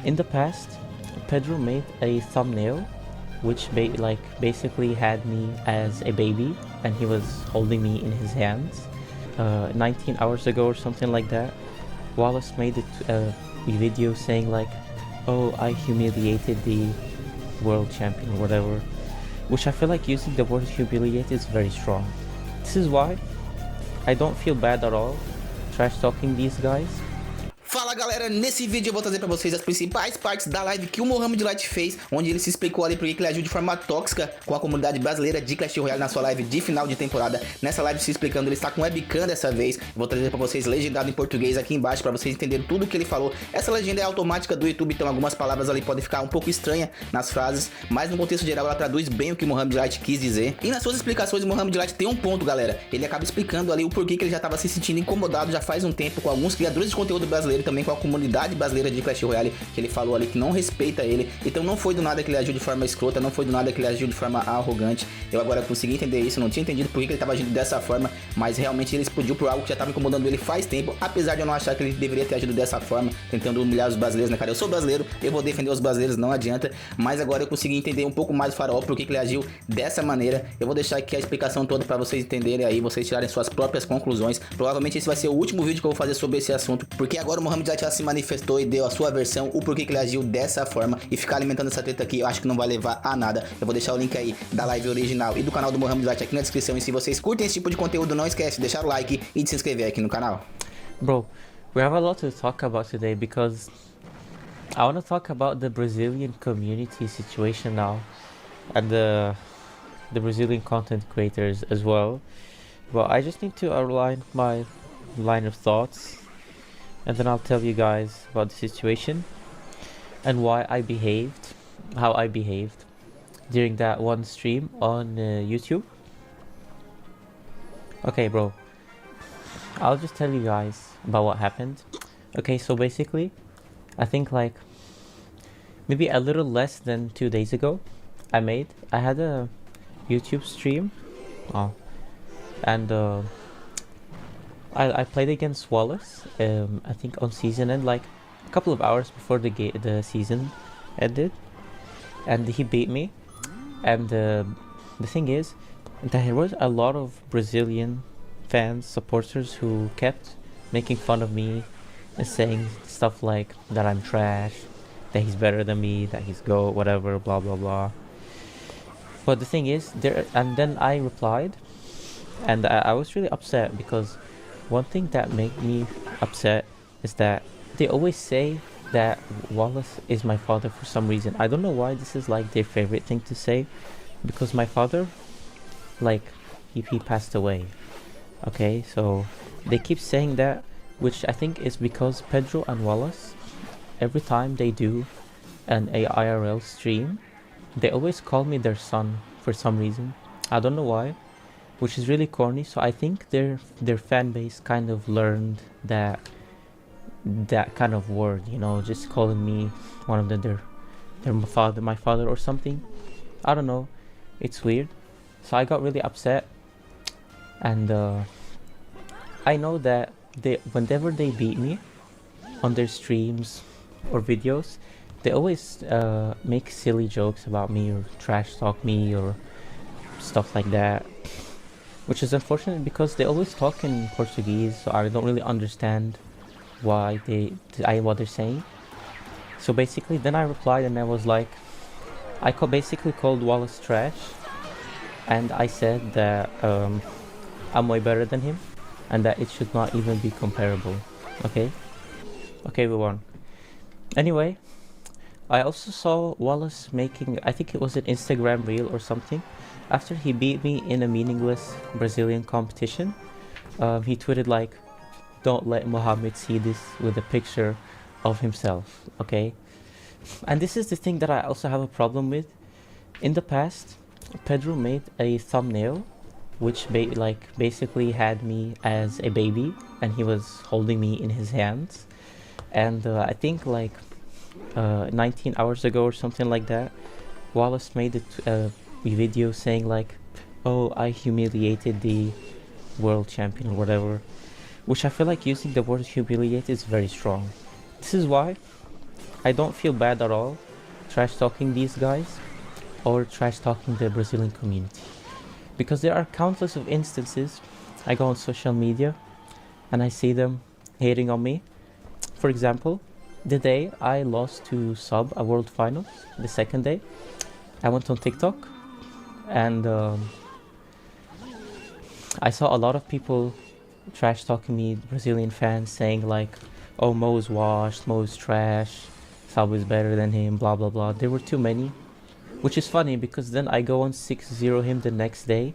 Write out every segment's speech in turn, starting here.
In the past, Pedro made a thumbnail which basically had me as a baby and he was holding me in his hands. 19 hours ago or something like that, Wallace made a video saying like, oh, I humiliated the world champion or whatever, which I feel like using the word humiliate is very strong. This is why I don't feel bad at all trash talking these guys. Fala galera, nesse vídeo eu vou trazer pra vocês as principais partes da live que o Mohamed Light fez, onde ele se explicou ali porque ele agiu de forma tóxica com a comunidade brasileira de Clash Royale na sua live de final de temporada. Nessa live se explicando, ele está com webcam dessa vez. Vou trazer pra vocês legendado em português aqui embaixo pra vocês entenderem tudo o que ele falou. Essa legenda é automática do YouTube, então algumas palavras ali podem ficar um pouco estranhas nas frases, mas no contexto geral ela traduz bem o que o Mohamed Light quis dizer. E nas suas explicações o Mohamed Light tem um ponto, galera. Ele acaba explicando ali o porquê que ele já estava se sentindo incomodado já faz um tempo com alguns criadores de conteúdo brasileiro, também com a comunidade brasileira de Clash Royale, que ele falou ali que não respeita ele. Então não foi do nada que ele agiu de forma escrota, não foi do nada que ele agiu de forma arrogante. Eu agora consegui entender isso, não tinha entendido por que ele estava agindo dessa forma, mas realmente ele explodiu por algo que já estava incomodando ele faz tempo, apesar de eu não achar que ele deveria ter agido dessa forma, tentando humilhar os brasileiros, né, cara? Eu sou brasileiro, eu vou defender os brasileiros, não adianta, mas agora eu consegui entender um pouco mais o Faraó, por que ele agiu dessa maneira. Eu vou deixar aqui a explicação toda para vocês entenderem aí, vocês tirarem suas próprias conclusões. Provavelmente esse vai ser o último vídeo que eu vou fazer sobre esse assunto, porque agora o Mohamed já se manifestou e deu a sua versão, o porquê que ele agiu dessa forma, e ficar alimentando essa treta aqui eu acho que não vai levar a nada. Eu vou deixar o link aí da live original e do canal do Mohamed Light aqui na descrição, e se vocês curtem esse tipo de conteúdo, não esquece de deixar o like e de se inscrever aqui no canal. Bro, we have a lot to talk about today because I want to talk about the Brazilian community situation now and the Brazilian content creators as well. But I just need to outline my line of thoughts, and then I'll tell you guys about the situation and why I behaved, how I behaved during that one stream on YouTube. Okay, bro, I'll just tell you guys about what happened. Okay, so basically, I think like maybe a little less than 2 days ago, I had a YouTube stream, and I played against Wallace, I think on season end, like a couple of hours before the season ended, and he beat me. And the thing is that there was a lot of Brazilian fans, supporters who kept making fun of me and saying stuff like that I'm trash, that he's better than me, that he's GOAT, whatever, blah blah blah. But the thing is, and then I replied, and I was really upset because one thing that made me upset is that they always say that Wallace is my father for some reason. I don't know why this is like their favorite thing to say, because my father, like, he passed away. Okay, so they keep saying that, which I think is because Pedro and Wallace, every time they do an IRL stream, they always call me their son for some reason. I don't know why, which is really corny. So I think their fan base kind of learned that kind of word, you know, just calling me one of their my father or something. I don't know, it's weird. So I got really upset, and I know that whenever they beat me on their streams or videos, they always make silly jokes about me or trash talk me or stuff like that, which is unfortunate because they always talk in Portuguese, so I don't really understand what they're saying. So basically, then I replied and I was like, I basically called Wallace trash, and I said that I'm way better than him and that it should not even be comparable. Okay, we won. Anyway, I also saw Wallace making, I think it was an Instagram reel or something, after he beat me in a meaningless Brazilian competition. He tweeted like, don't let Mohamed see this, with a picture of himself. Okay, and this is the thing that I also have a problem with. In the past, Pedro made a thumbnail which basically had me as a baby and he was holding me in his hands, and I think like 19 hours ago or something like that, Wallace made a video saying like, oh, I humiliated the world champion or whatever, which I feel like using the word humiliate is very strong. This is why I don't feel bad at all trash talking these guys or trash talking the Brazilian community, because there are countless of instances I go on social media and I see them hating on me. For example, the day I lost to Sub a World Finals, the second day, I went on TikTok and I saw a lot of people trash talking me, Brazilian fans, saying like, oh, Mo's washed, Mo's trash, Sub is better than him, blah blah blah. There were too many, which is funny because then I go on 6-0 him the next day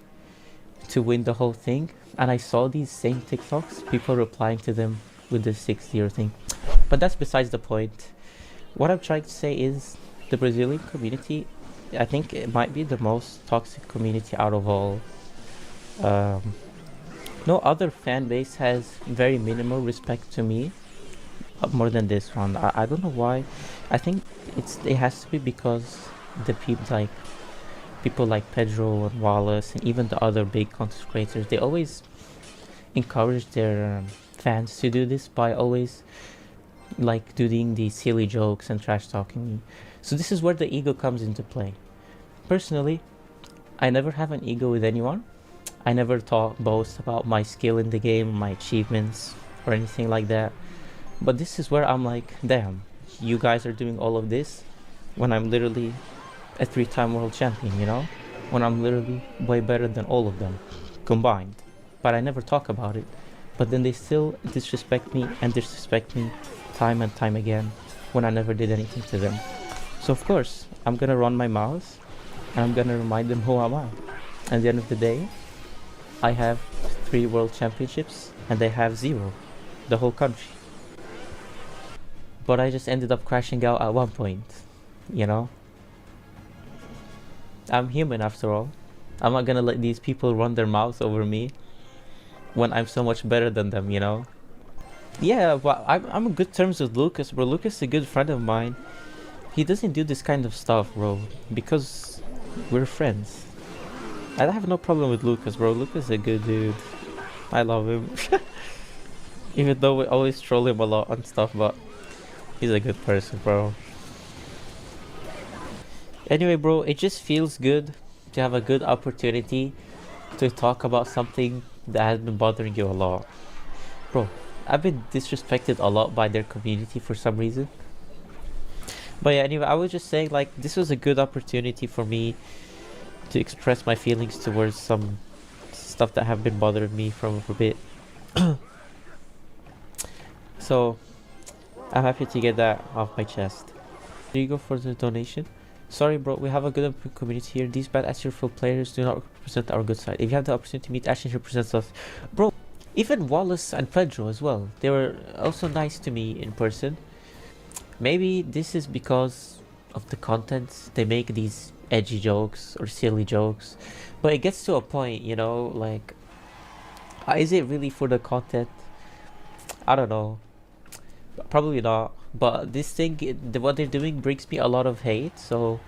to win the whole thing, and I saw these same TikToks, people replying to them with the 6-0 thing. But that's besides the point. What I'm trying to say is the Brazilian community, I think it might be the most toxic community out of all. No other fan base has very minimal respect to me more than this one. I don't know why. I think it has to be because the people like Pedro and Wallace and even the other big content creators, they always encourage their fans to do this by always like doing these silly jokes and trash talking me. So this is where the ego comes into play. Personally, I never have an ego with anyone. I never boast about my skill in the game, my achievements, or anything like that. But this is where I'm like, damn, you guys are doing all of this when I'm literally a 3-time world champion, you know? When I'm literally way better than all of them combined. But I never talk about it. But then they still disrespect me time and time again when I never did anything to them. So of course, I'm gonna run my mouth and I'm gonna remind them who am I. At the end of the day, I have 3 world championships and they have 0, the whole country. But I just ended up crashing out at one point, you know? I'm human after all. I'm not gonna let these people run their mouths over me when I'm so much better than them, you know? Yeah, but I'm on good terms with Lucas, bro. Lucas is a good friend of mine. He doesn't do this kind of stuff, bro, because we're friends. I have no problem with Lucas, bro. Lucas is a good dude. I love him. Even though we always troll him a lot and stuff, but he's a good person, bro. Anyway, bro, it just feels good to have a good opportunity to talk about something that has been bothering you a lot. Bro, I've been disrespected a lot by their community for some reason. But yeah, anyway, I was just saying, like, this was a good opportunity for me to express my feelings towards some stuff that have been bothering me for a bit. So, I'm happy to get that off my chest. Here you go for the donation. Sorry, bro, we have a good community here. These bad Asherfield players do not represent our good side. If you have the opportunity to meet Asher, he represents us. Bro, even Wallace and Pedro as well. They were also nice to me in person. Maybe this is because of the content. They make these edgy jokes or silly jokes. But it gets to a point, you know, like, is it really for the content? I don't know. Probably not. But this thing, what they're doing brings me a lot of hate. So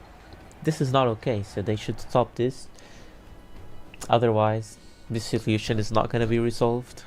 this is not okay. So they should stop this. Otherwise, this solution is not going to be resolved.